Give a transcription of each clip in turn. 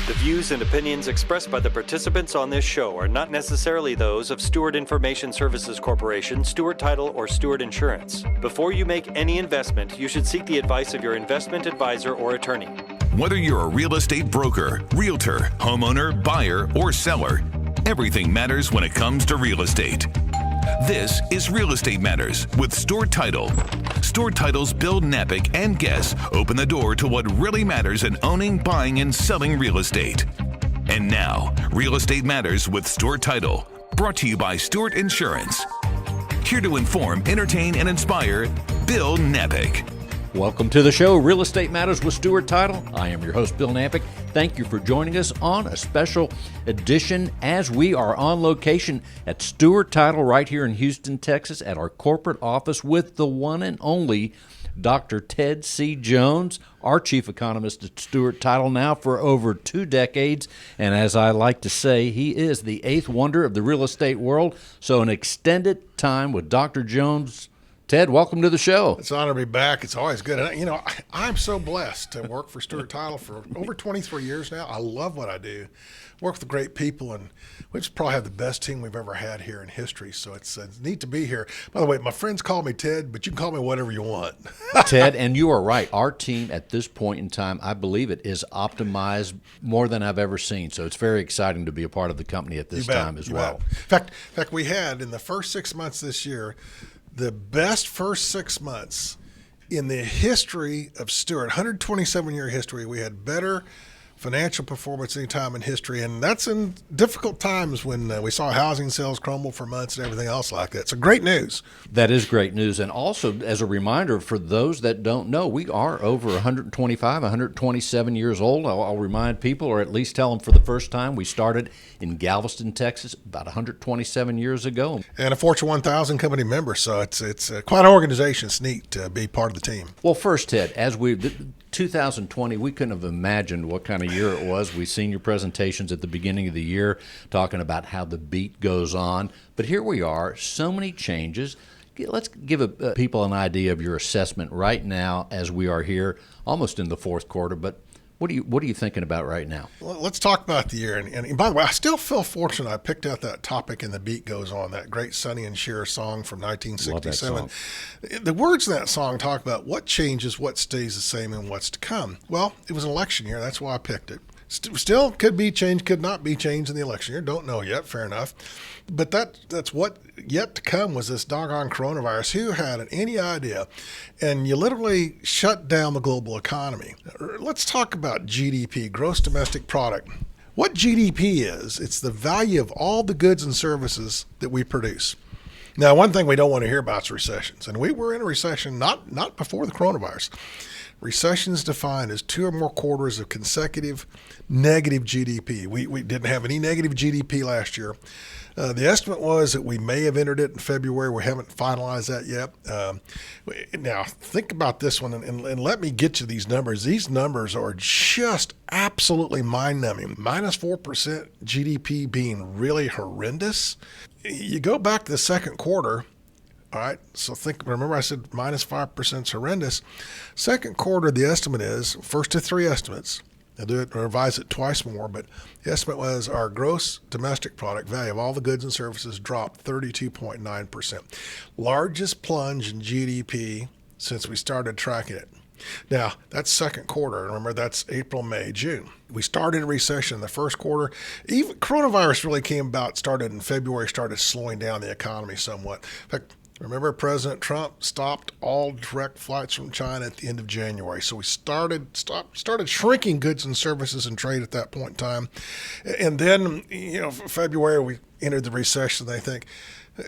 The views and opinions expressed by the participants on this show are not necessarily those of Stewart Information Services Corporation, Stewart Title, or Stewart Insurance. Before you make any investment, you should seek the advice of your investment advisor or attorney. Whether you're a real estate broker, realtor, homeowner, buyer, or seller, everything matters when it comes to real estate. This is Real Estate Matters with Stewart Title. Stewart Title's Bill Napick and guests open the door to what really matters in owning, buying, and selling real estate. And now, Real Estate Matters with Stewart Title, brought to you by Stewart Insurance. Here to inform, entertain, and inspire, Bill Napick. Welcome to the show, Real Estate Matters with Stewart Title. I am your host, Bill Napick. Thank you for joining us on a special edition as we are on location at Stewart Title right here in Houston, Texas, at our corporate office with the one and only Dr. Ted C. Jones, our chief economist at Stewart Title now for over 2 decades. And as I like to say, he is the eighth wonder of the real estate world. So an extended time with Dr. Jones. Ted, welcome to the show. It's an honor to be back. It's always good. And, I'm so blessed to work for Stewart Title for over 23 years now. I love what I do. Work with great people, and we just probably have the best team we've ever had here in history. So it's neat to be here. By the way, my friends call me Ted, but you can call me whatever you want. Ted, and you are right. Our team at this point in time, I believe it is optimized more than I've ever seen. So it's very exciting to be a part of the company at this time as well. In fact, we had in the first 6 months this year, the best first 6 months in the history of Stewart, 127-year history. We had better financial performance any time in history, and that's in difficult times when we saw housing sales crumble for months and everything else like that. So great news. That is great news. And also, as a reminder for those that don't know, we are over 125, 127 years old. I'll remind people, or at least tell them for the first time, we started in Galveston, Texas, about 127 years ago. And a Fortune 1000 company member, so it's quite an organization. It's neat to be part of the team. Well, first, Ted, as 2020, we couldn't have imagined what kind of year it was. We've seen your presentations at the beginning of the year talking about how the beat goes on. But here we are, so many changes. Let's give people an idea of your assessment right now as we are here, almost in the fourth quarter. But what are you thinking about right now? Well, let's talk about the year. And by the way, I still feel fortunate I picked out that topic in The Beat Goes On, that great Sonny and Cher song from 1967. Love that song. The words of that song talk about what changes, what stays the same, and what's to come. Well, it was an election year. That's why I picked it. Still could be changed, could not be changed in the election year. Don't know yet. Fair enough. But that's what yet to come was this doggone coronavirus. Who had any idea? And you literally shut down the global economy. Let's talk about GDP, gross domestic product. What GDP is, it's the value of all the goods and services that we produce. Now, one thing we don't want to hear about is recessions. And we were in a recession not before the coronavirus. Recession is defined as 2 or more quarters of consecutive negative GDP. We didn't have any negative GDP last year. The estimate was that we may have entered it in February. We haven't finalized that yet. Now, think about this one, and let me get you these numbers. These numbers are just absolutely mind-numbing. Minus 4% GDP being really horrendous. You go back to the second quarter. All right, so remember I said minus 5% is horrendous. Second quarter, the estimate is, first to 3 estimates, I'll do it, revise it twice more, but the estimate was our gross domestic product value of all the goods and services dropped 32.9%. Largest plunge in GDP since we started tracking it. Now, that's second quarter. Remember, that's April, May, June. We started a recession in the first quarter. Even coronavirus really came about, started in February, started slowing down the economy somewhat. In fact, remember, President Trump stopped all direct flights from China at the end of January. So we started shrinking goods and services and trade at that point in time. And then, February, we entered the recession. I think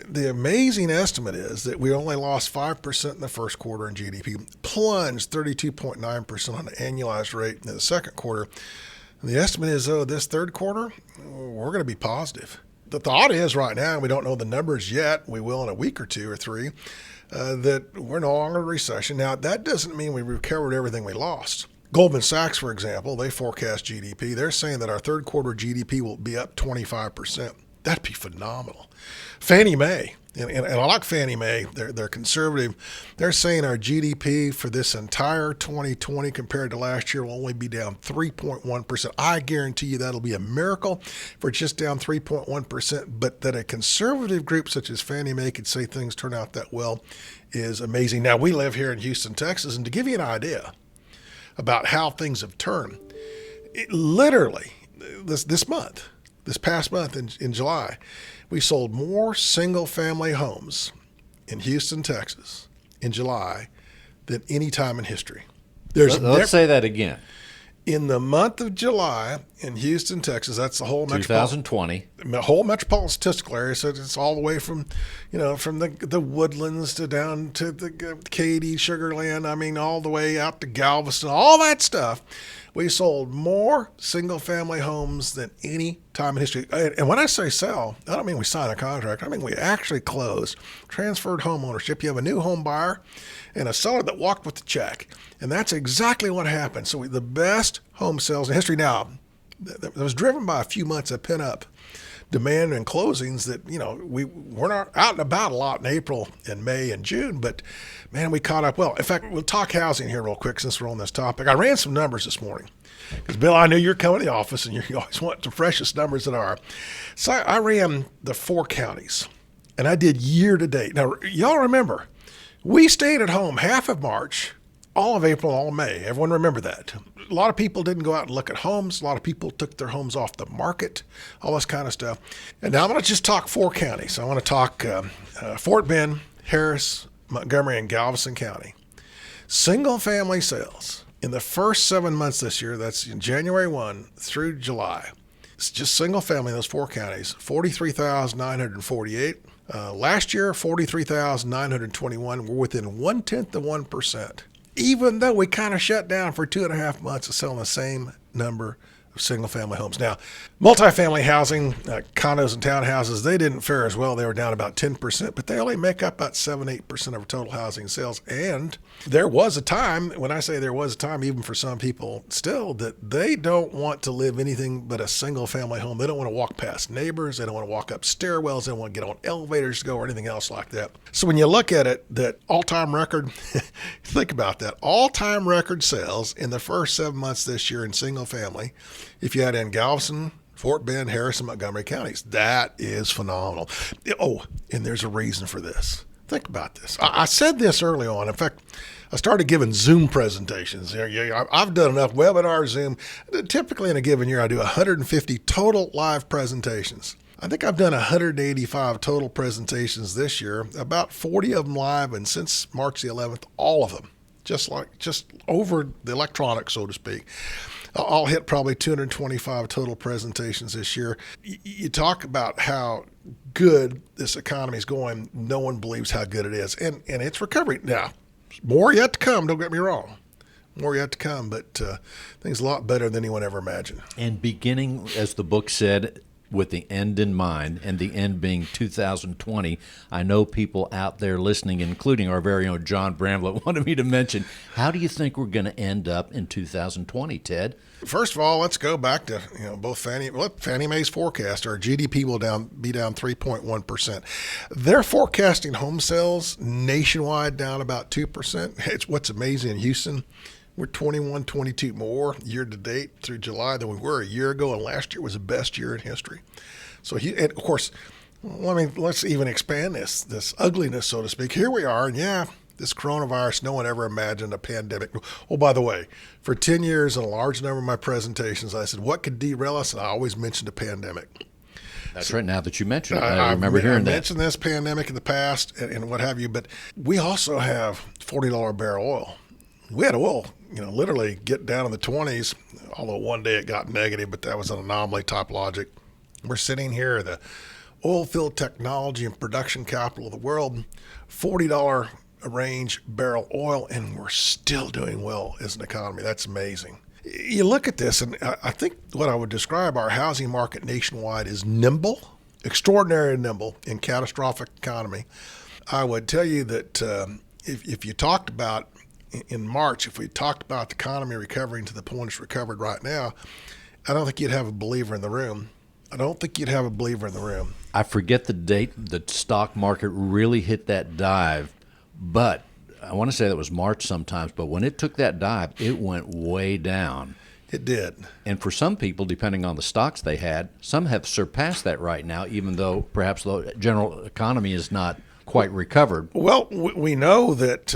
the amazing estimate is that we only lost 5% in the first quarter in GDP, plunged 32.9% on an annualized rate in the second quarter. And the estimate is, this third quarter, we're going to be positive. The thought is right now, we don't know the numbers yet, we will in a week or 2 or 3, that we're no longer in a recession. Now, that doesn't mean we recovered everything we lost. Goldman Sachs, for example, they forecast GDP. They're saying that our third quarter GDP will be up 25%. That'd be phenomenal. Fannie Mae, And I like Fannie Mae. They're conservative. They're saying our GDP for this entire 2020 compared to last year will only be down 3.1%. I guarantee you that'll be a miracle for just down 3.1%. But that a conservative group such as Fannie Mae could say things turn out that well is amazing. Now, we live here in Houston, Texas, and to give you an idea about how things have turned, literally this past month in July, we sold more single-family homes in Houston, Texas in July than any time in history. Let's say that again. In the month of July in Houston, Texas, that's the whole 2020. The whole metropolitan statistical area, so it's all the way from, from the Woodlands to down to the Katy, Sugar Land, all the way out to Galveston, all that stuff. We sold more single-family homes than any time in history. And when I say sell, I don't mean we signed a contract. I mean we actually closed, transferred home ownership. You have a new home buyer and a seller that walked with the check. And that's exactly what happened. So the best home sales in history. Now, that was driven by a few months of pent-up demand and closings that, we weren't out and about a lot in April and May and June, but man, we caught up well. In fact, we'll talk housing here real quick since we're on this topic. I ran some numbers this morning because, Bill, I knew you're coming to the office and you always want the freshest numbers that are. So I ran the 4 counties and I did year to date. Now, y'all remember, we stayed at home half of March, all of April, all of May. Everyone remember that. A lot of people didn't go out and look at homes. A lot of people took their homes off the market, all this kind of stuff. And now I'm going to just talk 4 counties. I want to talk Fort Bend, Harris, Montgomery, and Galveston County. Single-family sales in the first 7 months this year, that's in January 1 through July. It's just single-family in those 4 counties, 43,948. Last year, 43,921. We're within 0.1%. Even though we kind of shut down for 2.5 months of selling the same number of single-family homes. Now, multifamily housing, condos and townhouses, they didn't fare as well. They were down about 10%, but they only make up about 7-8% of total housing sales. And there was a time, when I say there was a time, even for some people still, that they don't want to live anything but a single-family home. They don't want to walk past neighbors. They don't want to walk up stairwells. They don't want to get on elevators to go or anything else like that. So when you look at it, that all-time record, think about that, all-time record sales in the first 7 months this year in single-family, if you had in Galveston, Fort Bend, Harris, and Montgomery counties. That is phenomenal. Oh, and there's a reason for this. Think about this. I said this early on. In fact, I started giving Zoom presentations. I've done enough webinar Zoom. Typically in a given year, I do 150 total live presentations. I think I've done 185 total presentations this year, about 40 of them live, and since March the 11th, all of them, just over the electronics, so to speak. I'll hit probably 225 total presentations this year. You talk about how good this economy is going. No one believes how good it is. And it's recovering. Now, more yet to come, don't get me wrong. More yet to come, but things a lot better than anyone ever imagined. And beginning, as the book said, with the end in mind, and the end being 2020, I know people out there listening, including our very own John Bramlett, wanted me to mention, how do you think we're going to end up in 2020, Ted? First of all, let's go back to both Fannie Mae's forecast. Our GDP will be down 3.1%. They're forecasting home sales nationwide down about 2%. It's what's amazing in Houston. We're 21, 22 more year to date through July than we were a year ago, and last year was the best year in history. So, and of course, let's even expand this ugliness, so to speak. Here we are, and this coronavirus, no one ever imagined a pandemic. Oh, by the way, for 10 years and a large number of my presentations, I said, what could derail us? And I always mentioned a pandemic. That's right. Now that you mentioned it, I remember hearing that. I mentioned this pandemic in the past and what have you, but we also have $40 a barrel oil. We had oil, literally get down in the 20s, although one day it got negative, but that was an anomaly type logic. We're sitting here, the oil field technology and production capital of the world, $40 a range barrel oil, and we're still doing well as an economy. That's amazing. You look at this, and I think what I would describe our housing market nationwide is nimble, extraordinarily nimble in catastrophic economy. I would tell you that if you talked about in March, if we talked about the economy recovering to the point it's recovered right now, I don't think you'd have a believer in the room. I don't think you'd have a believer in the room. I forget the date the stock market really hit that dive, but I want to say that was March sometimes, but when it took that dive, it went way down. It did. And for some people, depending on the stocks they had, some have surpassed that right now, even though perhaps the general economy is not quite recovered. Well, we know that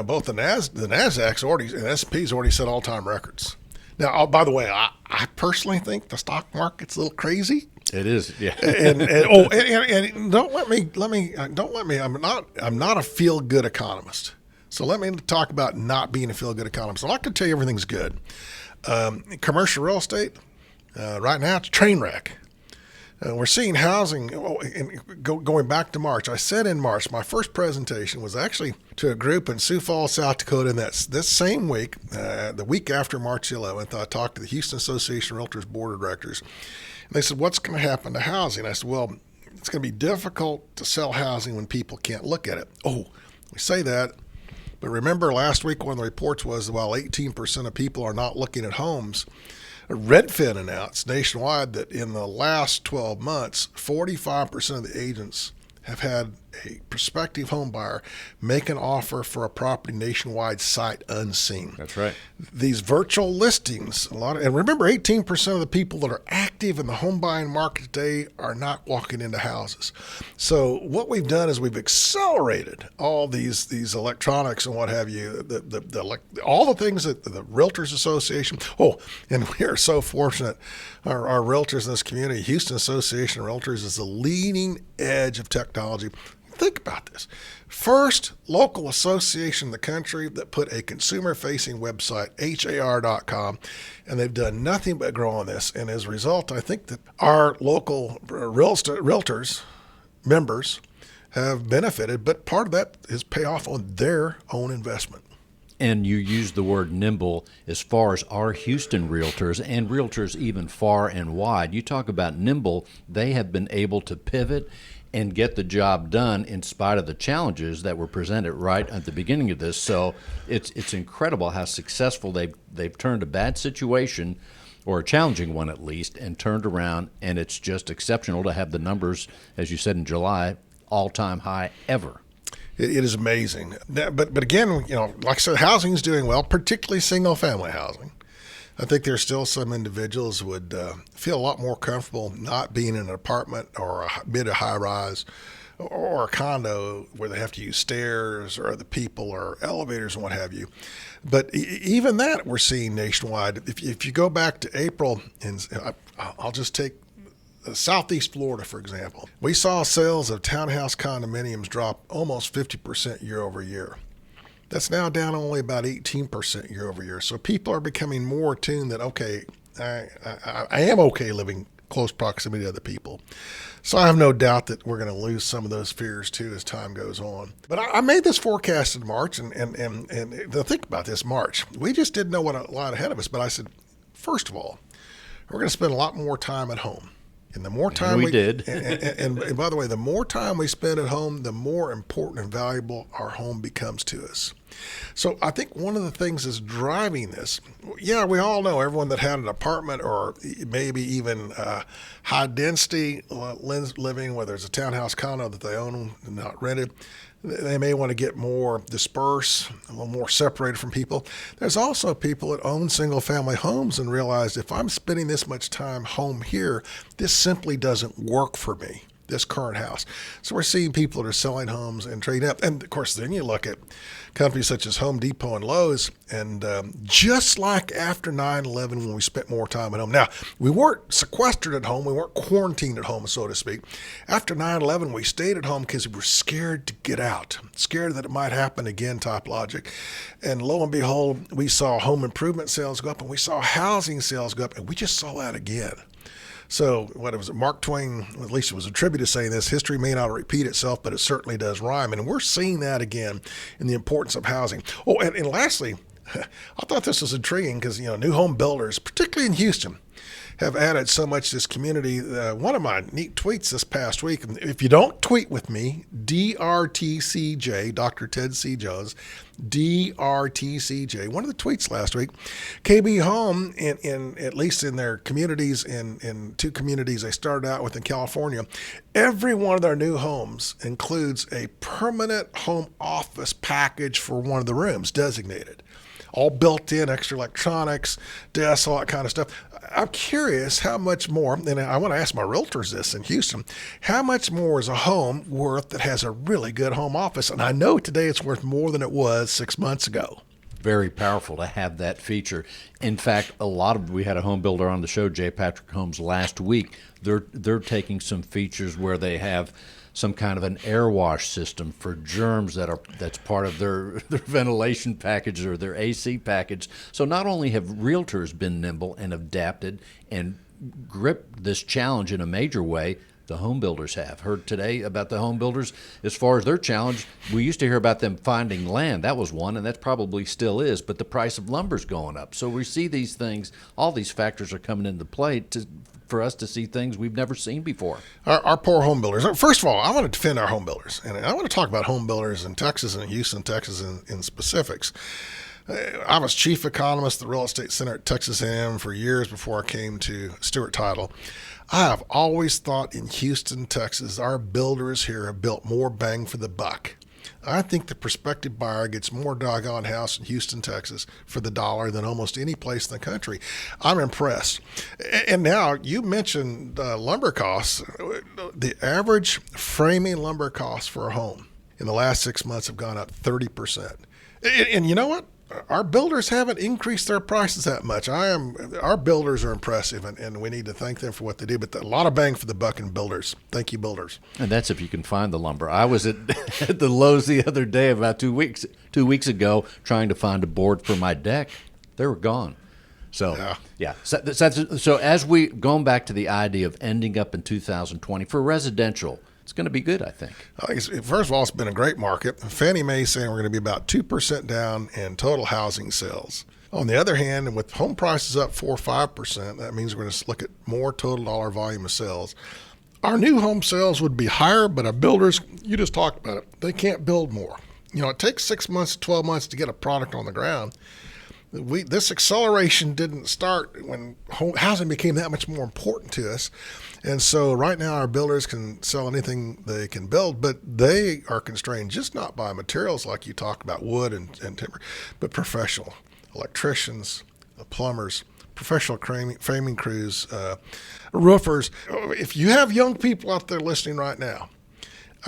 both the Nasdaq's already and S&P's already set all-time records. Now, by the way, I personally think the stock market's a little crazy. It is, yeah. and don't let me. I'm not a feel-good economist. So let me talk about not being a feel-good economist. I'm not going to tell you everything's good. Commercial real estate right now, it's a train wreck. We're seeing housing going back to March. I said in March, my first presentation was actually to a group in Sioux Falls, South Dakota. And that's this same week, the week after March 11th, I talked to the Houston Association of Realtors Board of Directors. And they said, what's going to happen to housing? I said, well, it's going to be difficult to sell housing when people can't look at it. Oh, we say that. But remember last week one of the reports was while 18% of people are not looking at homes, Redfin announced nationwide that in the last 12 months, 45% of the agents have had a prospective home buyer make an offer for a property nationwide sight unseen. That's right. These virtual listings, and remember 18% of the people that are active in the home buying market today are not walking into houses. So what we've done is we've accelerated all these electronics and what have you, all the things that the Realtors Association, and we are so fortunate, our realtors in this community, Houston Association of Realtors is the leading edge of technology. Think about this. First local association in the country that put a consumer-facing website, HAR.com, and they've done nothing but grow on this. And as a result, I think that our local realtors, members, have benefited, but part of that is pay off on their own investment. And you use the word nimble as far as our Houston realtors and realtors even far and wide. You talk about nimble, they have been able to pivot and get the job done in spite of the challenges that were presented right at the beginning of this. So it's incredible how successful they've turned a bad situation, or a challenging one at least, and turned around, and it's just exceptional to have the numbers, as you said in July, all-time high ever. It is amazing. But again, like I said, housing's doing well, particularly single-family housing. I think there's still some individuals would feel a lot more comfortable not being in an apartment or a mid or high rise or a condo where they have to use stairs or other people or elevators and what have you. But even that we're seeing nationwide. If you go back to April, and I'll just take Southeast Florida, for example, we saw sales of townhouse condominiums drop almost 50% year over year. That's now down only about 18% year over year. So people are becoming more attuned that, okay, I am okay living close proximity to other people. So I have no doubt that we're going to lose some of those fears too as time goes on. But I made this forecast in March, and think about this, March. We just didn't know what lied ahead of us. But I said, first of all, we're going to spend a lot more time at home. And the more time we did, and by the way, the more time we spend at home, the more important and valuable our home becomes to us. So I think one of the things that's driving this, we all know everyone that had an apartment or maybe even high density living, whether it's a townhouse condo that they own and not rented, they may want to get more dispersed, a little more separated from people. There's also people that own single-family homes and realize if I'm spending this much time home here, this simply doesn't work for me, this current house. So we're seeing people that are selling homes and trading up. And, of course, then you look at companies such as Home Depot and Lowe's, and just like after 9/11 when we spent more time at home. Now, we weren't sequestered at home. We weren't quarantined at home, so to speak. After 9/11, we stayed at home because we were scared to get out, scared that it might happen again type logic. And lo and behold, we saw home improvement sales go up, and we saw housing sales go up, and we just saw that again. So what it was, Mark Twain, at least it was attributed to saying this, history may not repeat itself, but it certainly does rhyme. And we're seeing that again in the importance of housing. Oh, and lastly, I thought this was intriguing because, new home builders, particularly in Houston, have added so much to this community. One of my neat tweets this past week, and if you don't tweet with me, DRTCJ, Dr. Ted C. Jones, DRTCJ, one of the tweets last week, KB Home, in at least in their communities, in 2 communities they started out with in California, every one of their new homes includes a permanent home office package for one of the rooms designated. All built in, extra electronics, desks, all that kind of stuff. I'm curious how much more, and I want to ask my realtors this in Houston, how much more is a home worth that has a really good home office? And I know today it's worth more than it was 6 months ago. Very powerful to have that feature. In fact, we had a home builder on the show, J. Patrick Homes, last week. They're taking some features where they have some kind of an air wash system for germs that's part of their ventilation package or their AC package. So not only have realtors been nimble and adapted and gripped this challenge in a major way, the home builders have. Heard today about the home builders as far as their challenge. We used to hear about them finding land. That was one, and that probably still is, but the price of lumber's going up. So we see these things, all these factors are coming into play for us to see things we've never seen before. Our poor home builders. First of all, I want to defend our home builders, and I want to talk about home builders in Texas and Houston, Texas in specifics. I was chief economist at the Real Estate Center at Texas A&M for years before I came to Stewart Title. I have always thought in Houston, Texas, our builders here have built more bang for the buck. I think the prospective buyer gets more doggone house in Houston, Texas for the dollar than almost any place in the country. I'm impressed. And now you mentioned lumber costs. The average framing lumber costs for a home in the last 6 months have gone up 30%. And you know what? Our builders haven't increased their prices that much. Our builders are impressive, and we need to thank them for what they do. But a lot of bang for the buck in builders. Thank you, builders. And that's if you can find the lumber. I was at the Lowe's the other day, about 2 weeks ago, trying to find a board for my deck. They were gone. So yeah. So as we going back to the idea of ending up in 2020 for residential. It's going to be good, I think. First of all, it's been a great market. Fannie Mae saying we're going to be about 2% down in total housing sales. On the other hand, and with home prices up 4 or 5%, that means we're going to look at more total dollar volume of sales. Our new home sales would be higher, but our builders, you just talked about it, they can't build more. It takes 6 months to 12 months to get a product on the ground. This acceleration didn't start when housing became that much more important to us. And so right now our builders can sell anything they can build, but they are constrained just not by materials like you talk about, wood and timber, but professional electricians, plumbers, professional framing crews, roofers. If you have young people out there listening right now,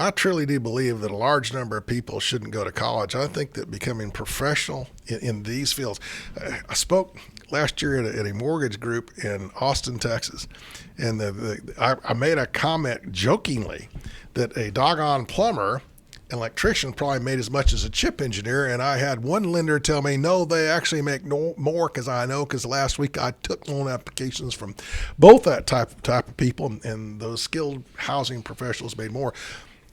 I truly do believe that a large number of people shouldn't go to college. I think that becoming professional in these fields. I spoke last year at a mortgage group in Austin, Texas, and I made a comment jokingly that a doggone plumber and electrician probably made as much as a chip engineer, and I had one lender tell me, no, they actually make more, because last week I took loan applications from both that type of people, and those skilled housing professionals made more.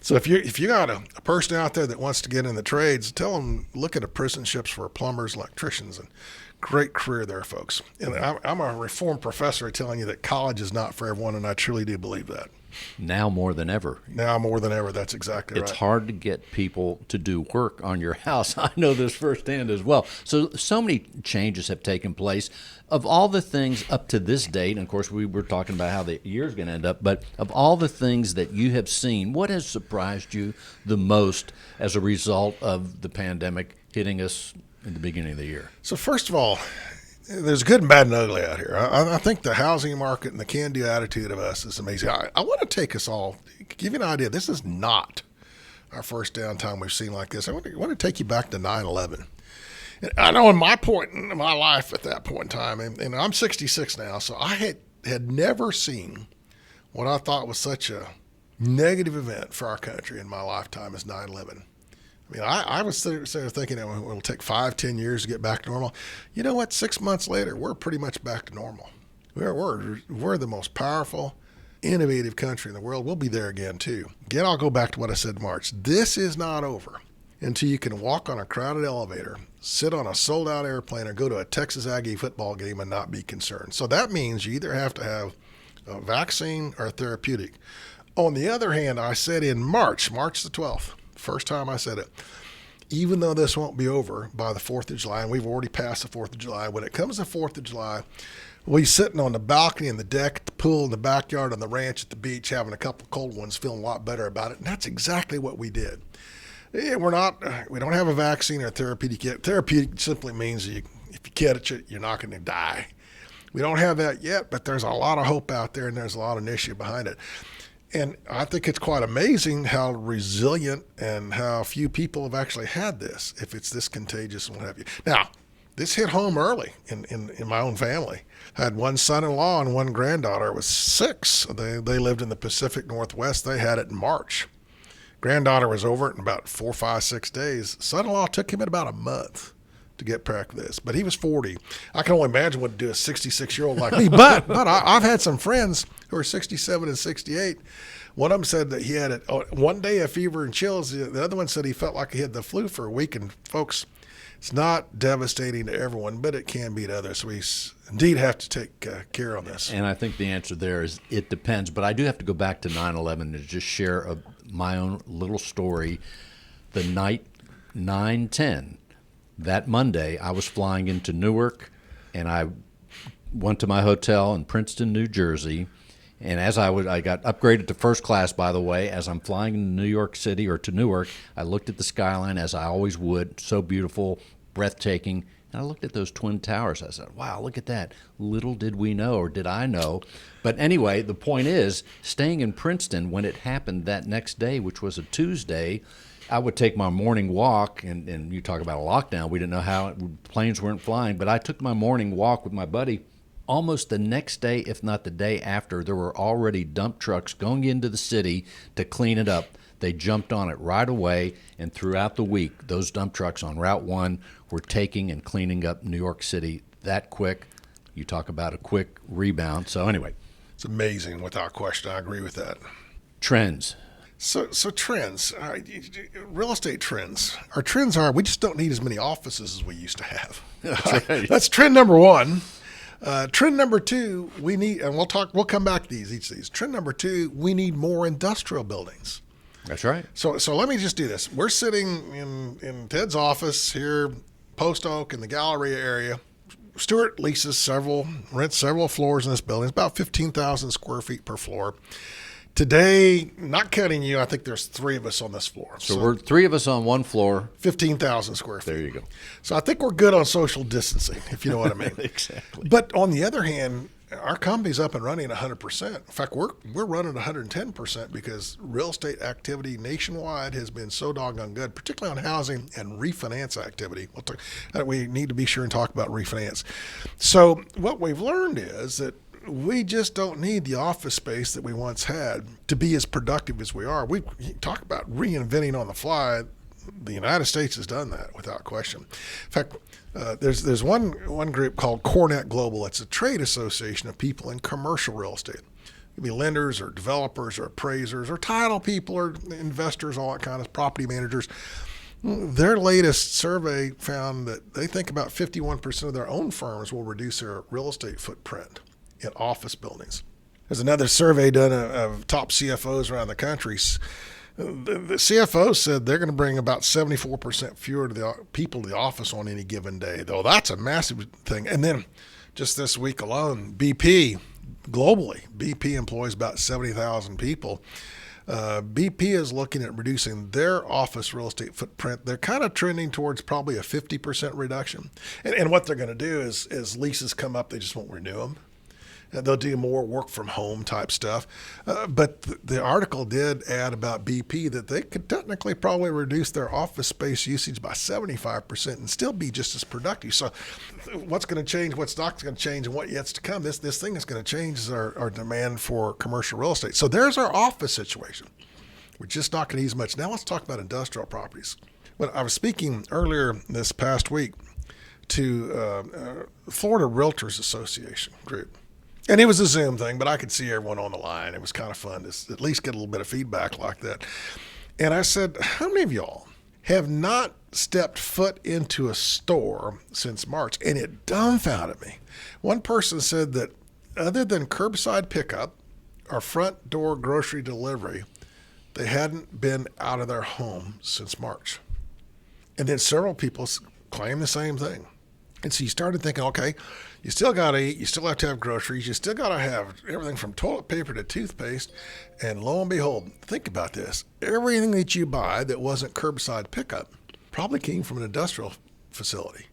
So if you got a person out there that wants to get in the trades, tell them, look at apprenticeships for plumbers, electricians, and great career there, folks. And I'm a reformed professor telling you that college is not for everyone, and I truly do believe that. Now more than ever. Now more than ever. That's exactly right. It's hard to get people to do work on your house. I know this firsthand as well. So many changes have taken place. Of all the things up to this date, and of course we were talking about how the year's going to end up, but of all the things that you have seen, what has surprised you the most as a result of the pandemic hitting us in the beginning of the year? So first of all, there's good and bad and ugly out here. I think the housing market and the can-do attitude of us is amazing. I want to take us all, give you an idea. This is not our first downtime we've seen like this. I want to take you back to 9/11. And I know in my point in my life at that point in time, and I'm 66 now, so I had never seen what I thought was such a negative event for our country in my lifetime as 9/11. I mean, I was sitting there thinking that it'll take 5-10 years to get back to normal. You know what? 6 months later, we're pretty much back to normal. We're the most powerful, innovative country in the world. We'll be there again, too. Again, I'll go back to what I said in March. This is not over. until you can walk on a crowded elevator, sit on a sold-out airplane, or go to a Texas Aggie football game and not be concerned. So that means you either have to have a vaccine or a therapeutic. On the other hand, I said in March the 12th, first time I said it, even though this won't be over by the 4th of July, and we've already passed the 4th of July, when it comes to 4th of July, we'll be sitting on the balcony in the deck, at the pool, in the backyard, on the ranch, at the beach, having a couple cold ones, feeling a lot better about it. And that's exactly what we did. We don't have a vaccine or a therapeutic yet. Therapeutic simply means if you get it, you're not going to die. We don't have that yet, but there's a lot of hope out there, and there's a lot of initiative behind it. And I think it's quite amazing how resilient and how few people have actually had this, if it's this contagious and what have you. Now, this hit home early in my own family. I had one son-in-law and one granddaughter. It was 6. They lived in the Pacific Northwest. They had it in March. Granddaughter was over it in about 4, 5, 6 days. Son-in-law took him about a month to get past this, but he was 40. I can only imagine what to do a 66-year-old like me. But I've had some friends who are 67 and 68. One of them said that he had it one day, a fever and chills. The other one said he felt like he had the flu for a week. And folks, it's not devastating to everyone, but it can be to others. So we indeed have to take care of this. And I think the answer there is it depends. But I do have to go back to 9/11 and just share my own little story. The night 9/10. That Monday, I was flying into Newark, and I went to my hotel in Princeton, New Jersey. And as I got upgraded to first class, by the way, as I'm flying to New York City or to Newark, I looked at the skyline as I always would, so beautiful, breathtaking. And I looked at those Twin Towers. I said, wow, look at that. Little did we know, or did I know. But anyway, the point is, staying in Princeton when it happened that next day, which was a Tuesday, I would take my morning walk, and you talk about a lockdown. We didn't know how planes weren't flying, but I took my morning walk with my buddy. Almost the next day, if not the day after, there were already dump trucks going into the city to clean it up. They jumped on it right away, and throughout the week, those dump trucks on Route 1 were taking and cleaning up New York City that quick. You talk about a quick rebound. So anyway. It's amazing, without question. I agree with that. Trends. So trends, real estate trends. Our trends are we just don't need as many offices as we used to have. That's right. That's trend number one. Trend number 2, we need, and we'll come back to each of these. Trend number 2, we need more industrial buildings. That's right. So let me just do this. We're sitting in Ted's office here, Post Oak in the Galleria area. Stewart rents several floors in this building. It's about 15,000 square feet per floor. Today, not counting you, I think there's 3 of us on this floor. So we're 3 of us on one floor. 15,000 square feet. There you go. So I think we're good on social distancing, if you know what I mean. Exactly. But on the other hand, our company's up and running 100%. In fact, we're running 110% because real estate activity nationwide has been so doggone good, particularly on housing and refinance activity. We need to be sure and talk about refinance. So what we've learned is that we just don't need the office space that we once had to be as productive as we are. We talk about reinventing on the fly. The United States has done that without question. In fact, there's one group called CoreNet Global. It's a trade association of people in commercial real estate. It could be lenders or developers or appraisers or title people or investors, all that kind of property managers. Their latest survey found that they think about 51% of their own firms will reduce their real estate footprint in office buildings. There's another survey done of top CFOs around the country. The CFO said they're going to bring about 74% fewer people to the office on any given day, though that's a massive thing. And then just this week alone, BP, globally, BP employs about 70,000 people. BP is looking at reducing their office real estate footprint. They're kind of trending towards probably a 50% reduction. And what they're going to do is, as leases come up, they just won't renew them. They'll do more work from home type stuff. But the article did add about BP that they could technically probably reduce their office space usage by 75% and still be just as productive. So what's going to change, what's not going to change, and what yet's to come, this thing is going to change is our demand for commercial real estate. So there's our office situation. We're just not going to use much. Now let's talk about industrial properties. When I was speaking earlier this past week to Florida Realtors Association group, and it was a Zoom thing, but I could see everyone on the line. It was kind of fun to at least get a little bit of feedback like that. And I said, how many of y'all have not stepped foot into a store since March, and it dumbfounded me. One person said that other than curbside pickup or front door grocery delivery, they hadn't been out of their home since March. And then several people claim the same thing. And so you started thinking, okay, you still got to eat, you still have to have groceries, you still got to have everything from toilet paper to toothpaste. And lo and behold, think about this. Everything that you buy that wasn't curbside pickup probably came from an industrial facility.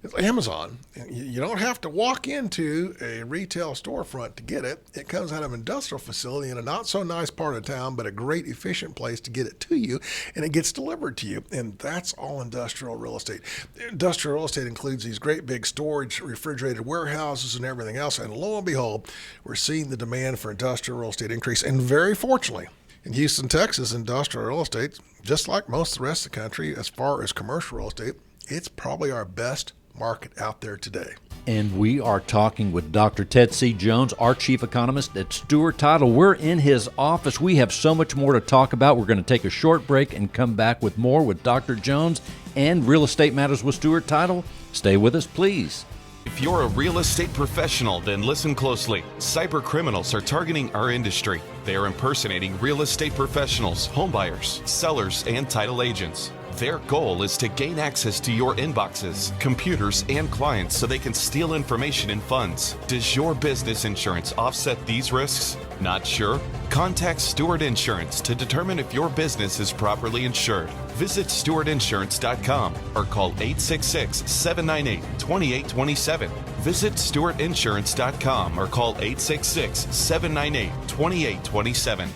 It's Amazon. You don't have to walk into a retail storefront to get it. It comes out of an industrial facility in a not so nice part of town, but a great efficient place to get it to you, and it gets delivered to you. And that's all industrial real estate. Industrial real estate includes these great big storage, refrigerated warehouses and everything else. And lo and behold, we're seeing the demand for industrial real estate increase. And very fortunately, in Houston, Texas, industrial real estate, just like most of the rest of the country, as far as commercial real estate, it's probably our best market out there today. And we are talking with Dr. Ted C. Jones, our chief economist at Stewart Title. We're in his office. We have so much more to talk about. We're going to take a short break and come back with more with Dr. Jones and Real Estate Matters with Stewart Title. Stay with us, please. If you're a real estate professional, then listen closely. Cyber criminals are targeting our industry. They are impersonating real estate professionals, homebuyers, sellers, and title agents. Their goal is to gain access to your inboxes, computers, and clients so they can steal information and funds. Does your business insurance offset these risks? Not sure? Contact Stewart Insurance to determine if your business is properly insured. Visit stewartinsurance.com or call 866-798-2827. Visit stewartinsurance.com or call 866-798-2827.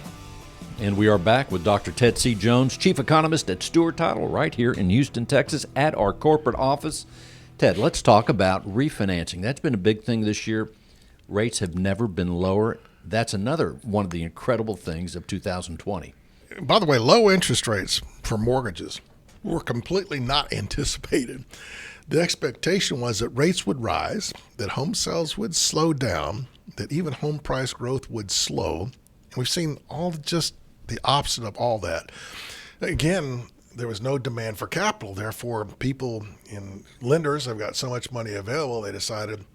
And we are back with Dr. Ted C. Jones, chief economist at Stewart Title, right here in Houston, Texas, at our corporate office. Ted, let's talk about refinancing. That's been a big thing this year. Rates have never been lower. That's another one of the incredible things of 2020. By the way, low interest rates for mortgages were completely not anticipated. The expectation was that rates would rise, that home sales would slow down, that even home price growth would slow. And we've seen just the opposite of all that. Again, there was no demand for capital. Therefore, people and lenders have got so much money available, they decided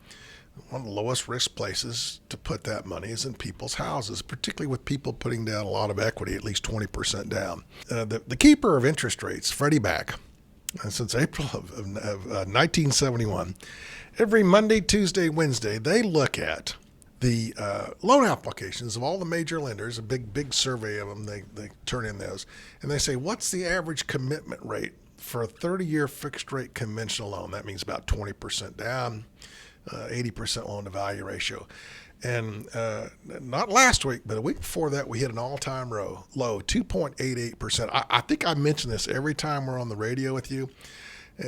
one of the lowest risk places to put that money is in people's houses, particularly with people putting down a lot of equity, at least 20% down. The keeper of interest rates, Freddie Mac, since April of 1971, every Monday, Tuesday, Wednesday, they look at the loan applications of all the major lenders, a big survey of them, they turn in those, and they say, what's the average commitment rate for a 30-year fixed rate conventional loan? That means about 20% down, 80% loan to value ratio. And not last week, but a week before that, we hit an all-time low, 2.88%. I think I mention this every time we're on the radio with you.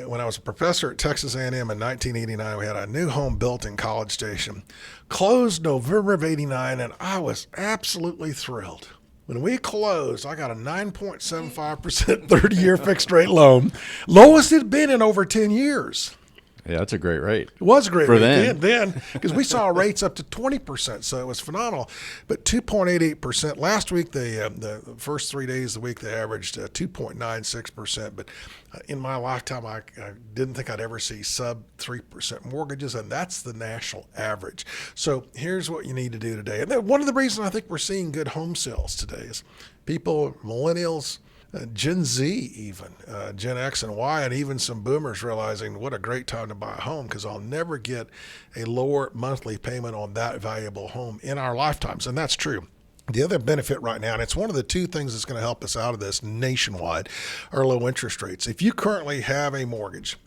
When I was a professor at Texas A&M in 1989, we had a new home built in College Station. Closed November of 89, and I was absolutely thrilled. When we closed, I got a 9.75% 30-year fixed rate loan. Lowest it'd been in over 10 years. Yeah, that's a great rate. It was a great for rate then, because we saw rates up to 20%, so it was phenomenal. But 2.88%. Last week, the first 3 days of the week, they averaged 2.96%. But in my lifetime, I didn't think I'd ever see sub 3% mortgages, and that's the national average. So here's what you need to do today. And one of the reasons I think we're seeing good home sales today is people, millennials, Gen Z even, Gen X and Y, and even some boomers realizing what a great time to buy a home, because I'll never get a lower monthly payment on that valuable home in our lifetimes. And that's true. The other benefit right now, and it's one of the two things that's going to help us out of this nationwide, are low interest rates. If you currently have a mortgage,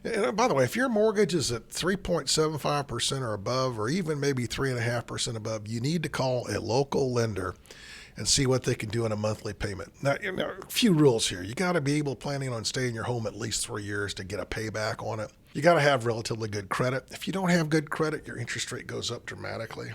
and by the way, if your mortgage is at 3.75% or above, or even maybe 3.5% above, you need to call a local lender and see what they can do in a monthly payment. Now, a few rules here. You got to be planning on staying in your home at least 3 years to get a payback on it. You got to have relatively good credit. If you don't have good credit, your interest rate goes up dramatically.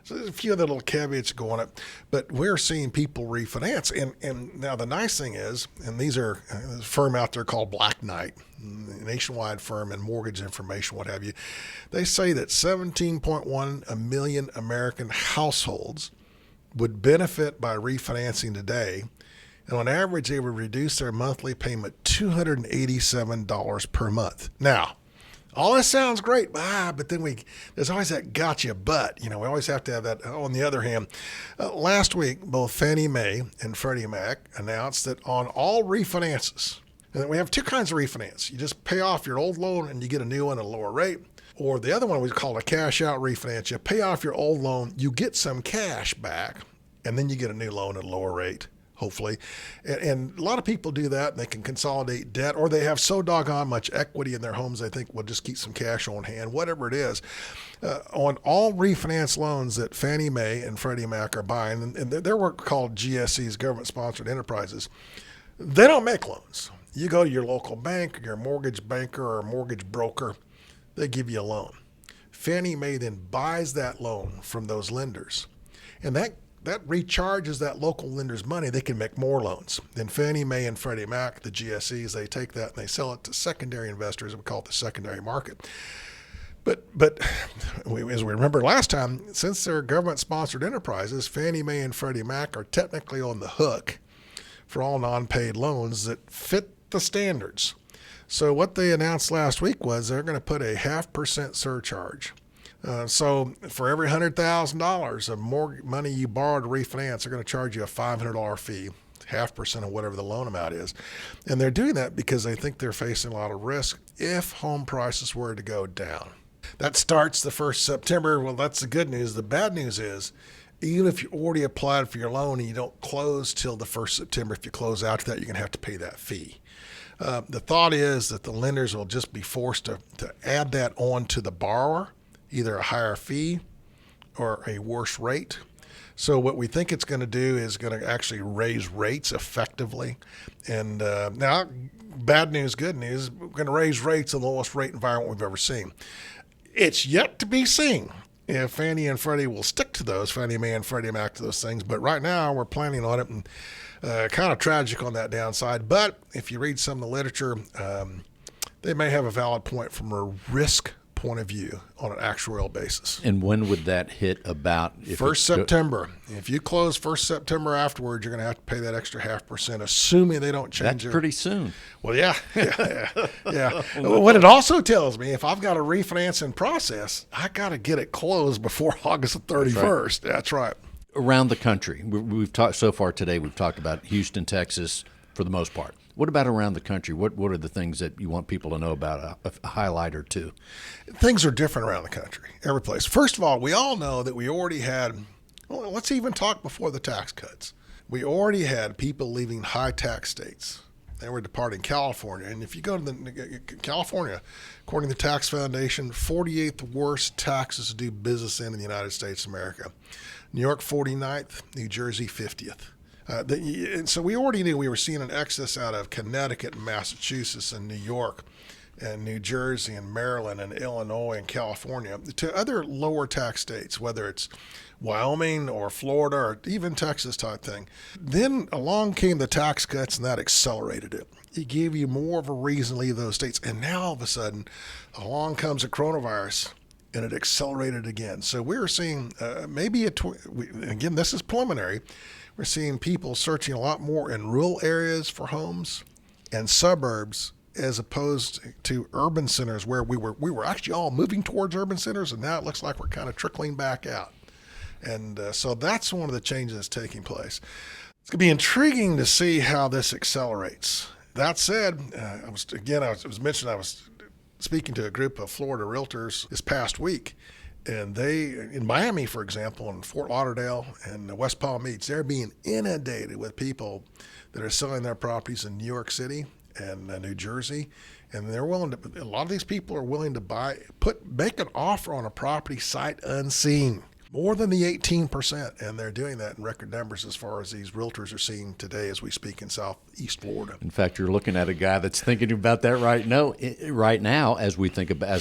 So there's a few other little caveats going up, but we're seeing people refinance. And now the nice thing is, and these are a firm out there called Black Knight, a nationwide firm in mortgage information, what have you. They say that 17.1 million American households would benefit by refinancing today. And on average, they would reduce their monthly payment $287 per month. Now, all this sounds great, but then there's always that gotcha but. We always have to have that. On the other hand, last week, both Fannie Mae and Freddie Mac announced that on all refinances, and we have two kinds of refinance. You just pay off your old loan and you get a new one at a lower rate. Or the other one we call a cash out refinance. You pay off your old loan, you get some cash back, and then you get a new loan at a lower rate, hopefully. And a lot of people do that, and they can consolidate debt, or they have so doggone much equity in their homes they think, well, just keep some cash on hand, whatever it is. On all refinance loans that Fannie Mae and Freddie Mac are buying, and they're what are called GSEs, government-sponsored enterprises, they don't make loans. You go to your local bank, your mortgage banker or mortgage broker, they give you a loan. Fannie Mae then buys that loan from those lenders, and that recharges that local lender's money. They can make more loans. Then Fannie Mae and Freddie Mac, the GSEs, they take that and they sell it to secondary investors. We call it the secondary market. But as we remember last time, since they're government-sponsored enterprises, Fannie Mae and Freddie Mac are technically on the hook for all non-paid loans that fit the standards. So what they announced last week was they're going to put a 0.5% surcharge. So for every $100,000 of more money you borrow to refinance, they're going to charge you a $500 fee, 0.5% of whatever the loan amount is. And they're doing that because they think they're facing a lot of risk if home prices were to go down. That starts the 1st September. Well, that's the good news. The bad news is, even if you already applied for your loan and you don't close till the 1st September, if you close after that, you're going to have to pay that fee. The thought is that the lenders will just be forced to add that on to the borrower, either a higher fee or a worse rate. So what we think it's going to do is going to actually raise rates effectively. And now, bad news, good news, we're going to raise rates in the lowest rate environment we've ever seen. It's yet to be seen if Fannie and Freddie will stick to those, Fannie Mae and Freddie Mac to those things. But right now, we're planning on it, and kind of tragic on that downside. But if you read some of the literature, they may have a valid point from a risk point of view on an actuarial basis. And when would that hit about? 1st September. If you close 1st September afterwards, you're going to have to pay that extra 0.5%, assuming they don't change it. That's pretty soon. Well, yeah. What it also tells me, if I've got a refinancing process, I got to get it closed before August 31st. That's right. Around the country, we've talked so far today. We've talked about Houston, Texas, for the most part. What about around the country? What are the things that you want people to know about? A highlight or two. Things are different around the country, every place. First of all, we all know that we already had. Well, let's even talk before the tax cuts. We already had people leaving high tax states. They were departing California, and if you go to California, according to the Tax Foundation, 48th worst taxes to do business in the United States of America. New York 49th, New Jersey 50th. And so we already knew we were seeing an exodus out of Connecticut and Massachusetts and New York and New Jersey and Maryland and Illinois and California to other lower tax states, whether it's Wyoming or Florida or even Texas type thing. Then along came the tax cuts, and that accelerated it. It gave you more of a reason to leave those states. And now all of a sudden, along comes a coronavirus, and it accelerated again. So we're seeing again, this is preliminary. We're seeing people searching a lot more in rural areas for homes and suburbs as opposed to urban centers, where we were actually all moving towards urban centers, and now it looks like we're kind of trickling back out. And so that's one of the changes that's taking place. It's going to be intriguing to see how this accelerates. That said, I was speaking to a group of Florida realtors this past week, and they, in Miami, for example, in Fort Lauderdale and West Palm Beach, they're being inundated with people that are selling their properties in New York City and New Jersey, and they're willing to. A lot of these people are willing to make an offer on a property sight unseen, more than the 18%, and they're doing that in record numbers as far as these realtors are seeing today as we speak in Southeast Florida. In fact, you're looking at a guy that's thinking about that right now as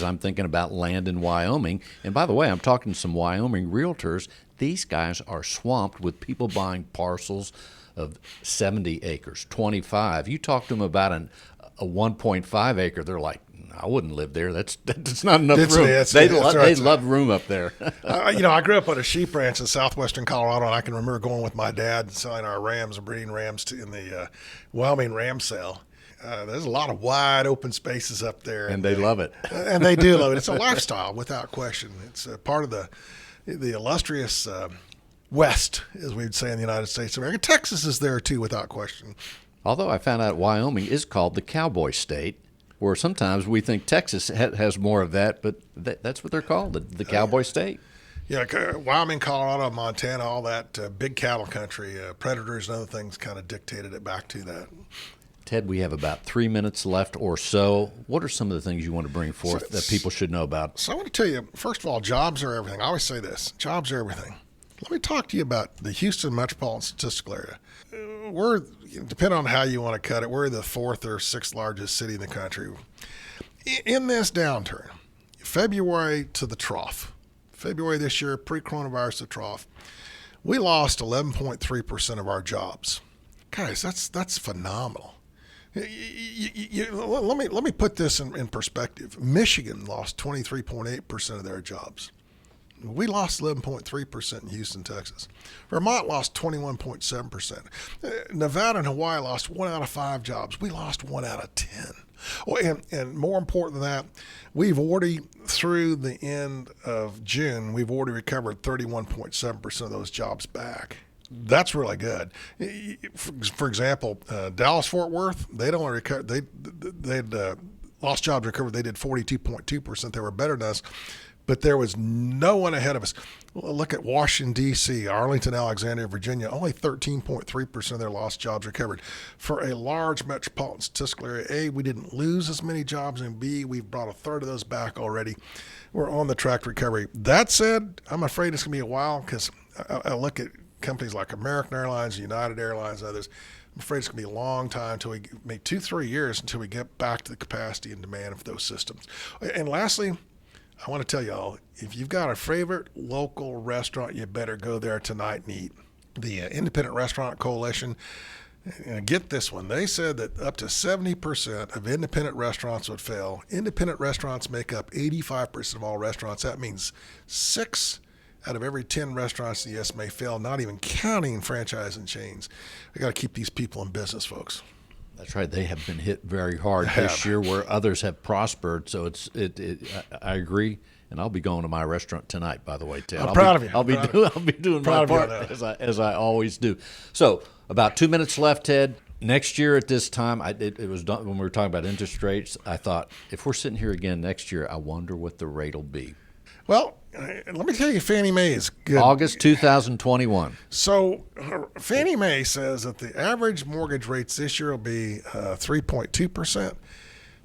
I'm thinking about land in Wyoming. And by the way, I'm talking to some Wyoming realtors. These guys are swamped with people buying parcels of 70 acres, 25. You talk to them about a 1.5 acre, they're like, I wouldn't live there. That's not enough room. They love room up there. I grew up on a sheep ranch in southwestern Colorado, and I can remember going with my dad and selling our rams and breeding rams in the Wyoming ram sale. There's a lot of wide open spaces up there. And they love it. And they do love it. It's a lifestyle without question. It's a part of the illustrious West, as we'd say in the United States of America. Texas is there too, without question. Although I found out Wyoming is called the Cowboy State, where sometimes we think Texas has more of that, but that's what they're called, the Cowboy State. Yeah, Wyoming, Colorado, Montana, all that big cattle country, predators and other things kind of dictated it back to that. Ted, we have about 3 minutes left or so. What are some of the things you want to bring forth that people should know about? So I want to tell you, first of all, jobs are everything. I always say this, jobs are everything. Let me talk to you about the Houston Metropolitan Statistical Area. We're, depending on how you want to cut it, we're the fourth or sixth largest city in the country. In this downturn, February to the trough, February this year, pre-coronavirus to trough, we lost 11.3% of our jobs. Guys, that's phenomenal. Let me put this in perspective. Michigan lost 23.8% of their jobs. We lost 11.3% in Houston, Texas. Vermont lost 21.7%. Nevada and Hawaii lost 1 out of 5 jobs. We lost 1 out of 10. Well, and more important than that, we've already, through the end of June, we've already recovered 31.7% of those jobs back. That's really good. For example, Dallas-Fort Worth, they'd only recovered, they'd lost jobs recovered. They did 42.2%. They were better than us. But there was no one ahead of us. Look at Washington, D.C., Arlington, Alexandria, Virginia. Only 13.3% of their lost jobs recovered. For a large metropolitan statistical area, A, we didn't lose as many jobs, and B, we've brought a third of those back already. We're on the track to recovery. That said, I'm afraid it's going to be a while because I look at companies like American Airlines, United Airlines, and others. I'm afraid it's going to be a long time until we, maybe 2-3 years until we get back to the capacity and demand of those systems. And lastly, I want to tell y'all, if you've got a favorite local restaurant, you better go there tonight and eat. The Independent Restaurant Coalition, get this one. They said that up to 70% of independent restaurants would fail. Independent restaurants make up 85% of all restaurants. That means 6 out of every 10 restaurants in the U.S. may fail, not even counting franchise and chains. We got to keep these people in business, folks. That's right. They have been hit very hard this year where others have prospered. So I agree. And I'll be going to my restaurant tonight, by the way, Ted. I'm proud of you. I'll be doing my part as I always do. So about 2 minutes left, Ted. Next year at this time, it was done, when we were talking about interest rates, I thought, if we're sitting here again next year, I wonder what the rate will be. Well, let me tell you, Fannie Mae is good. August 2021. So Fannie Mae says that the average mortgage rates this year will be 3.2%,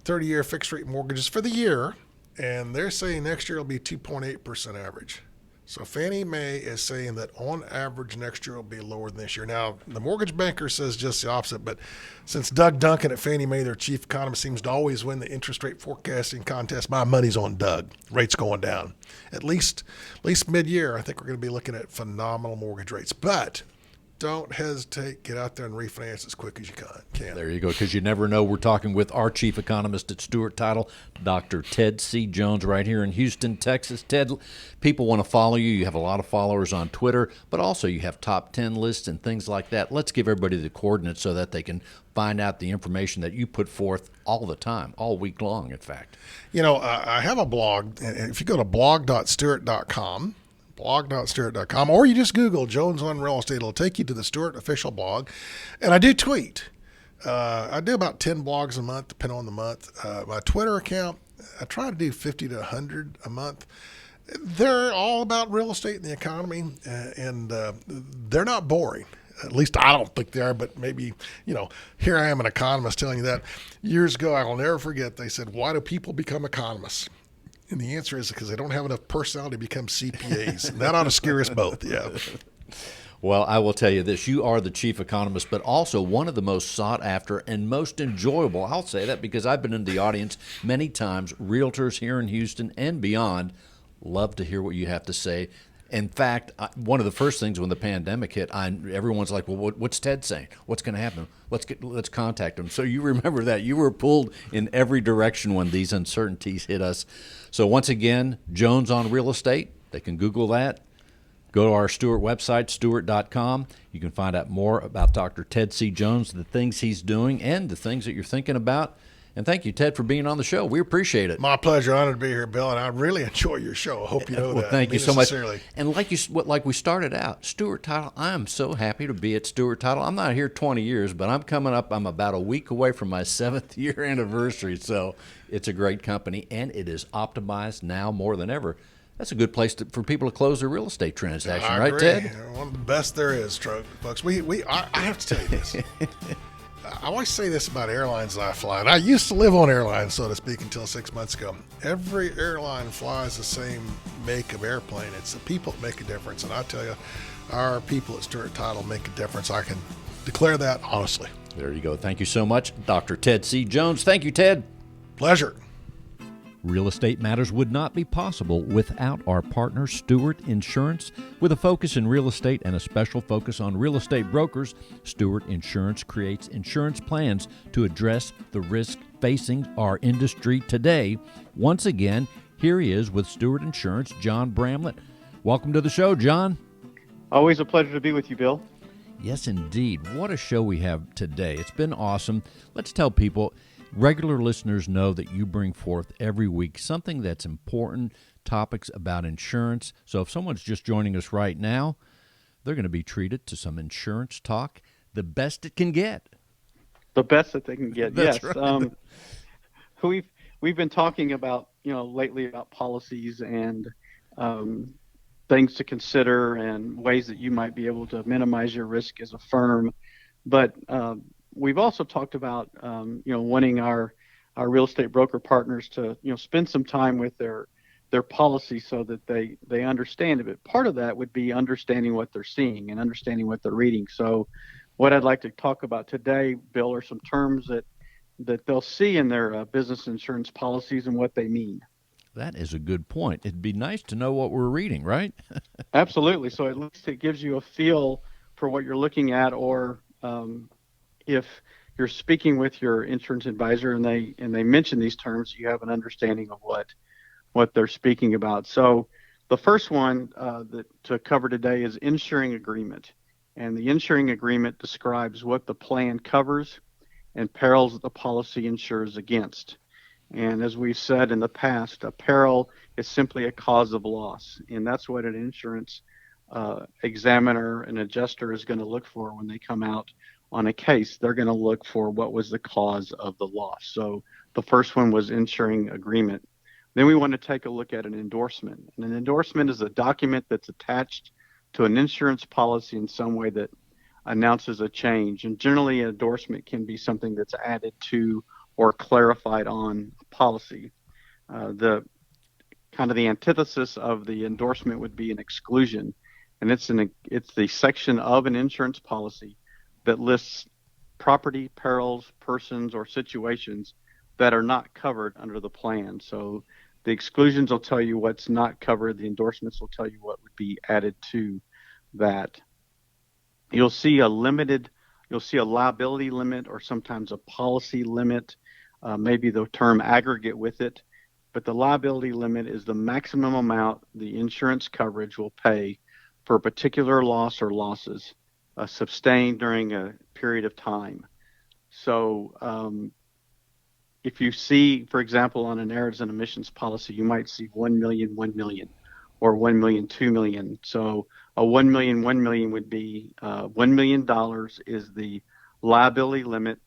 30-year fixed-rate mortgages for the year, and they're saying next year will be 2.8% average. So Fannie Mae is saying that on average next year will be lower than this year. Now, the mortgage banker says just the opposite, but since Doug Duncan at Fannie Mae, their chief economist, seems to always win the interest rate forecasting contest, my money's on Doug. Rates going down. At least mid-year, I think we're going to be looking at phenomenal mortgage rates. But don't hesitate. Get out there and refinance as quick as you can. There you go, because you never know. We're talking with our chief economist at Stewart Title, Dr. Ted C. Jones, right here in Houston, Texas. Ted, people want to follow you. You have a lot of followers on Twitter, but also you have top 10 lists and things like that. Let's give everybody the coordinates so that they can find out the information that you put forth all the time, all week long, in fact. You know, I have a blog. If you go to blog.stewart.com, blog.stewart.com, or you just Google Jones on Real Estate. It'll take you to the Stewart official blog. And I do tweet. I do about 10 blogs a month, depending on the month. My Twitter account, I try to do 50 to 100 a month. They're all about real estate and the economy, and they're not boring. At least I don't think they are, but maybe, here I am, an economist telling you that. Years ago, I will never forget, they said, why do people become economists? And the answer is because they don't have enough personality to become CPAs. And that ought to scare us both, yeah. Well, I will tell you this. You are the chief economist, but also one of the most sought after and most enjoyable. I'll say that because I've been in the audience many times. Realtors here in Houston and beyond love to hear what you have to say. In fact, one of the first things when the pandemic hit, everyone's like, well, what's Ted saying? What's going to happen? Let's contact him. So you remember that. You were pulled in every direction when these uncertainties hit us. So once again, Jones on Real Estate. They can Google that. Go to our Stewart website, stewart.com. You can find out more about Dr. Ted C. Jones, the things he's doing, and the things that you're thinking about. And thank you, Ted, for being on the show. We appreciate it. My pleasure. Honored to be here, Bill, and I really enjoy your show. I hope you know that. Thank you so much. Sincerely. And like we started out, Stewart Title, I am so happy to be at Stewart Title. I'm not here 20 years, but I'm about a week away from my 7th year anniversary. So it's a great company, and it is optimized now more than ever. That's a good place for people to close their real estate transaction, I right, agree. Ted? One of the best there is, folks. I have to tell you this. I always say this about airlines that I fly, and I used to live on airlines, so to speak, until 6 months ago. Every airline flies the same make of airplane. It's the people that make a difference, and I tell you, our people at Stewart Title make a difference. I can declare that honestly. There you go. Thank you so much, Dr. Ted C. Jones. Thank you, Ted. Pleasure. Real Estate Matters would not be possible without our partner, Stewart Insurance. With a focus in real estate and a special focus on real estate brokers, Stewart Insurance creates insurance plans to address the risk facing our industry today. Once again, here he is with Stewart Insurance, John Bramlett. Welcome to the show, John. Always a pleasure to be with you, Bill. Yes, indeed. What a show we have today. It's been awesome. Let's tell people, regular listeners know that you bring forth every week something that's important, topics about insurance. So if someone's just joining us right now, they're going to be treated to some insurance talk, the best it can get. The best that they can get, That's yes. right. We've been talking about, lately about policies and things to consider and ways that you might be able to minimize your risk as a firm. But we've also talked about, wanting our real estate broker partners to, spend some time with their policy so that they understand it. But part of that would be understanding what they're seeing and understanding what they're reading. So what I'd like to talk about today, Bill, are some terms that they'll see in their business insurance policies and what they mean. That is a good point. It'd be nice to know what we're reading, right? Absolutely. So at least it gives you a feel for what you're looking at, or if you're speaking with your insurance advisor and they mention these terms, you have an understanding of what they're speaking about. So the first one to cover today is insuring agreement. And the insuring agreement describes what the plan covers and perils that the policy insures against. And as we've said in the past, a peril is simply a cause of loss. And that's what an insurance examiner, an adjuster is going to look for when they come out on a case. They're going to look for what was the cause of the loss. So the first one was insuring agreement. Then we want to take a look at an endorsement. And an endorsement is a document that's attached to an insurance policy in some way that announces a change. And generally, an endorsement can be something that's added to or clarified on a policy. The antithesis of the endorsement would be an exclusion. And it's the section of an insurance policy that lists property, perils, persons, or situations that are not covered under the plan. So the exclusions will tell you what's not covered. The endorsements will tell you what would be added to that. You'll see a liability limit, or sometimes a policy limit, maybe the term aggregate with it. But the liability limit is the maximum amount the insurance coverage will pay for a particular loss or losses sustained during a period of time. So if you see, for example, on an errors and omissions policy, you might see 1 million, 1 million, or 1 million, 2 million. So a 1 million, 1 million would be $1 million is the liability limit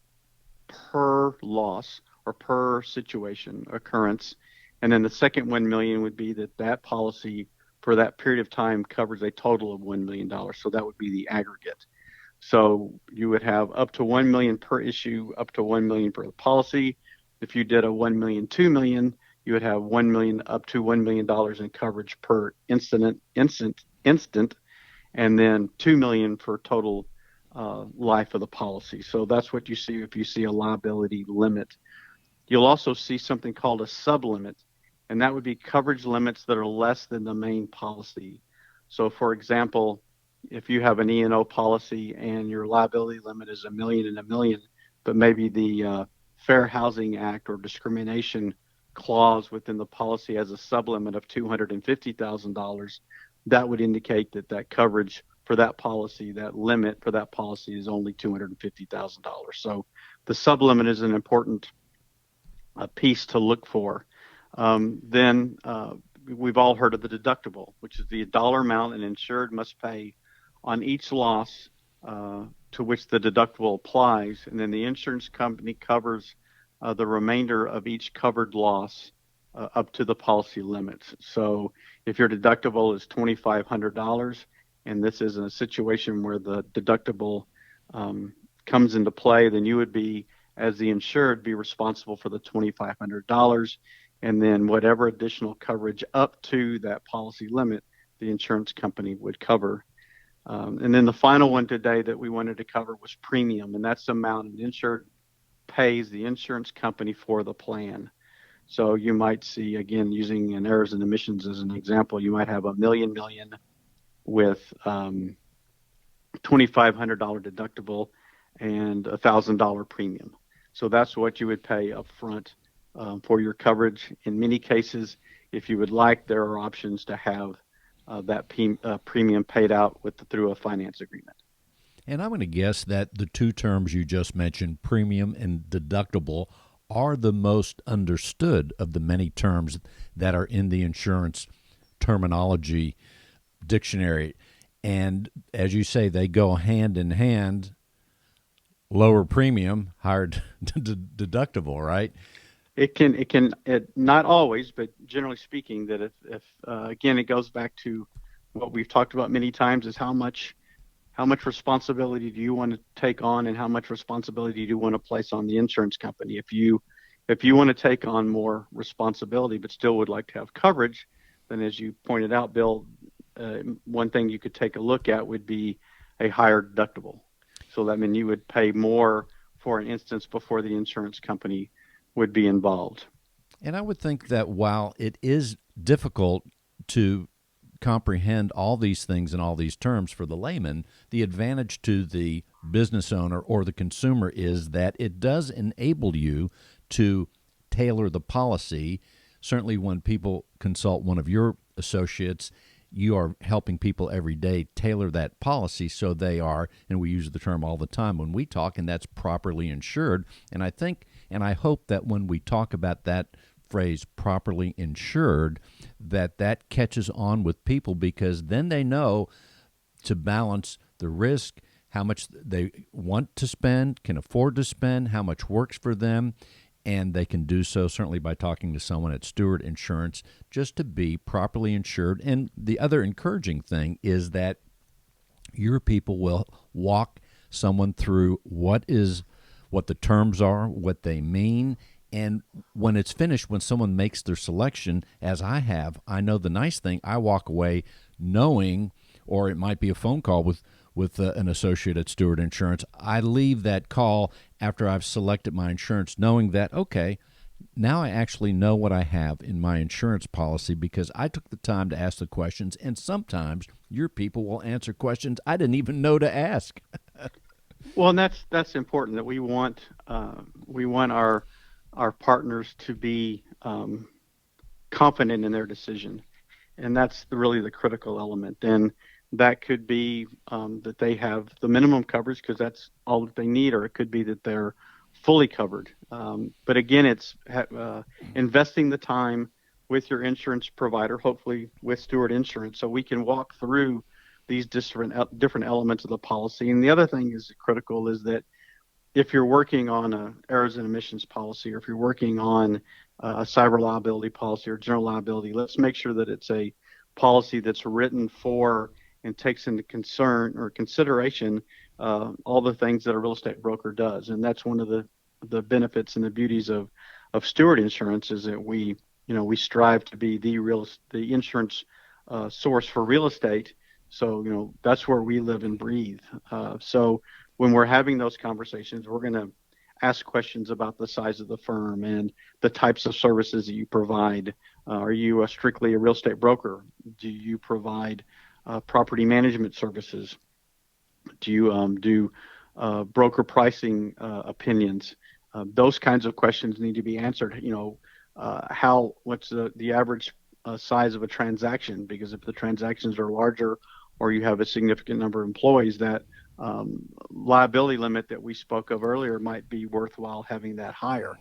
per loss or per situation occurrence. And then the second 1 million would be that policy for that period of time covers a total of $1 million. So that would be the aggregate. So you would have up to 1 million per issue, up to 1 million per policy. If you did a 1 million, 2 million, you would have 1 million up to $1 million in coverage per instant, and then 2 million for total life of the policy. So that's what you see if you see a liability limit. You'll also see something called a sublimit, and that would be coverage limits that are less than the main policy. So for example, if you have an E&O policy and your liability limit is $1 million and $1 million, but maybe the Fair Housing Act or discrimination clause within the policy has a sublimit of $250,000, that would indicate that that coverage for that policy, that limit for that policy, is only $250,000. So the sublimit is an important piece to look for. Then we've all heard of the deductible, which is the dollar amount an insured must pay on each loss to which the deductible applies, and then the insurance company covers the remainder of each covered loss up to the policy limits. So if your deductible is $2,500, and this is a situation where the deductible comes into play, then you would be, as the insured, be responsible for the $2,500, and then whatever additional coverage up to that policy limit, the insurance company would cover. And then the final one today that we wanted to cover was premium, and that's the amount an insured pays the insurance company for the plan. So you might see, again, using an errors and omissions as an example, you might have a million with $2,500 deductible and $1,000 premium. So that's what you would pay up front for your coverage. In many cases, if you would like, there are options to have that premium paid out through a finance agreement. And I'm going to guess that the two terms you just mentioned, premium and deductible, are the most understood of the many terms that are in the insurance terminology dictionary. And as you say, they go hand in hand. Lower premium, higher deductible, right? It can not always, but generally speaking, that if again, it goes back to what we've talked about many times, is how much responsibility do you want to take on, and how much responsibility do you want to place on the insurance company? If you want to take on more responsibility but still would like to have coverage, then, as you pointed out, Bill, one thing you could take a look at would be a higher deductible. So that means you would pay more for an instance before the insurance company would be involved. And I would think that while it is difficult to comprehend all these things and all these terms for the layman, the advantage to the business owner or the consumer is that it does enable you to tailor the policy. Certainly when people consult one of your associates, you are helping people every day tailor that policy so they are, and we use the term all the time when we talk, and that's properly insured. And I think, and I hope that when we talk about that phrase, properly insured, that catches on with people, because then they know to balance the risk, how much they want to spend, can afford to spend, how much works for them, and they can do so certainly by talking to someone at Stewart Insurance just to be properly insured. And the other encouraging thing is that your people will walk someone through what the terms are, what they mean, and when it's finished, when someone makes their selection, as I have, I know the nice thing, I walk away knowing, or it might be a phone call with an associate at Stewart Insurance. I leave that call after I've selected my insurance knowing that, okay, now I actually know what I have in my insurance policy because I took the time to ask the questions, and sometimes your people will answer questions I didn't even know to ask. Well, and that's important, that we want our partners to be confident in their decision, and that's really the critical element. And that could be that they have the minimum coverage because that's all that they need, or it could be that they're fully covered. But again, it's investing the time with your insurance provider, hopefully with Stewart Insurance, so we can walk through these different elements of the policy. And the other thing is critical is that if you're working on a errors and omissions policy, or if you're working on a cyber liability policy or general liability, let's make sure that it's a policy that's written for and takes into consideration all the things that a real estate broker does. And that's one of the benefits and the beauties of Stewart Insurance, is that we strive to be the insurance source for real estate. So, that's where we live and breathe. So when we're having those conversations, we're going to ask questions about the size of the firm and the types of services that you provide. Are you strictly a real estate broker? Do you provide property management services? Do you do broker pricing opinions? Those kinds of questions need to be answered. What's the average size of a transaction, because if the transactions are larger or you have a significant number of employees, that liability limit that we spoke of earlier might be worthwhile having that higher,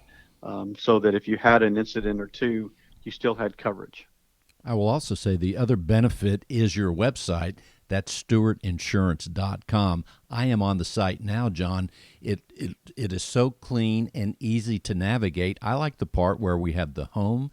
so that if you had an incident or two, you still had coverage. I will also say the other benefit is your website. That's stewartinsurance.com. I am on the site now, John. It is so clean and easy to navigate. I like the part where we have the home,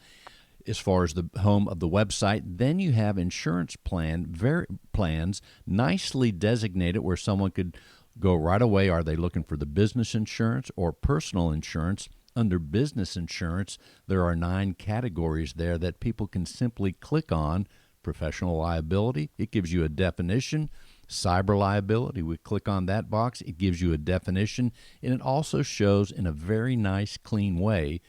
as far as the home of the website. Then you have insurance plans nicely designated where someone could go right away. Are they looking for the business insurance or personal insurance? Under business insurance, there are 9 categories there that people can simply click on. Professional liability, it gives you a definition. Cyber liability, we click on that box, it gives you a definition, and it also shows in a very nice, clean way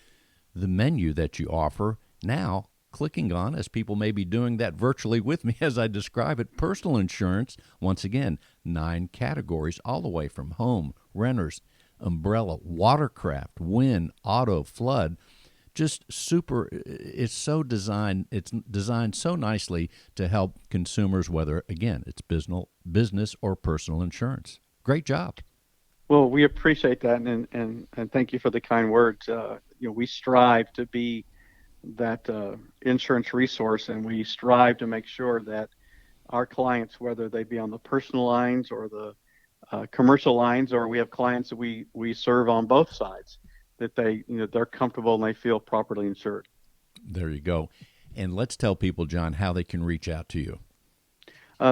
the menu that you offer. Now, clicking on, as people may be doing that virtually with me as I describe it, personal insurance, once again, 9 categories, all the way from home, renters, umbrella, watercraft, wind, auto, flood. Just super. It's designed so nicely to help consumers, whether, again, it's business or personal insurance. Great job. Well, we appreciate that, and thank you for the kind words. We strive to be that insurance resource, and we strive to make sure that our clients, whether they be on the personal lines or the commercial lines, or we have clients that we serve on both sides, that they're comfortable and they feel properly insured. There you go. And let's tell people, John, how they can reach out to you.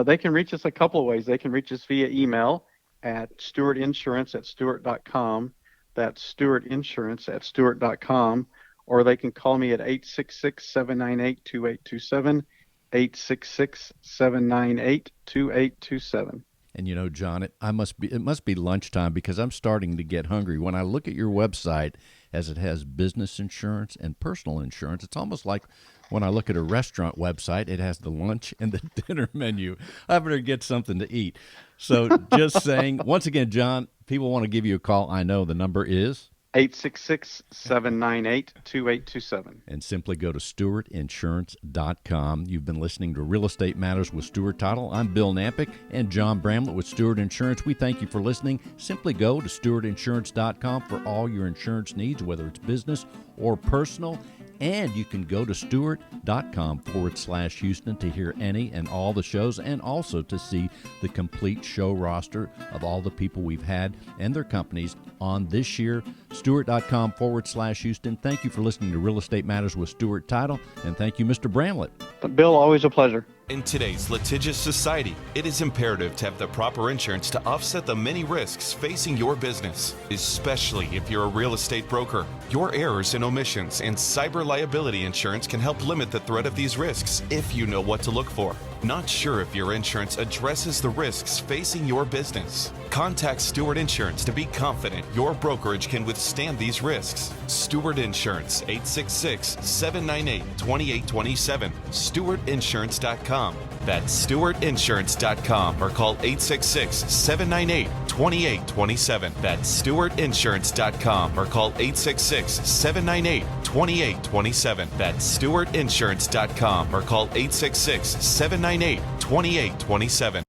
They can reach us a couple of ways. They can reach us via email at stewartinsurance@stewart.com. That's stewartinsurance@stewart.com. Or they can call me at 866-798-2827, 866-798-2827. And John, it must be lunchtime because I'm starting to get hungry. When I look at your website, as it has business insurance and personal insurance, it's almost like when I look at a restaurant website, it has the lunch and the dinner menu. I better get something to eat. So just saying, once again, John, people want to give you a call. I know the number is 866-798-2827. And simply go to stewartinsurance.com. You've been listening to Real Estate Matters with Stewart Title. I'm Bill Nampick and John Bramlett with Stewart Insurance. We thank you for listening. Simply go to stewartinsurance.com for all your insurance needs, whether it's business or personal. And you can go to stewart.com/Houston to hear any and all the shows, and also to see the complete show roster of all the people we've had and their companies on this year. Stewart.com/Houston. Thank you for listening to Real Estate Matters with Stewart Title, and thank you, Mr. Bramlett. Bill, always a pleasure. In today's litigious society, it is imperative to have the proper insurance to offset the many risks facing your business, especially if you're a real estate broker. Your errors and omissions and cyber liability insurance can help limit the threat of these risks if you know what to look for. Not sure if your insurance addresses the risks facing your business? Contact Stewart Insurance to be confident your brokerage can withstand these risks. Stewart Insurance, 866-798-2827, stewartinsurance.com. That's stewartinsurance.com, or call 866-798-2827. That's stewartinsurance.com, or call 866-798-2827. That's stewartinsurance.com, or call 866-798-2827.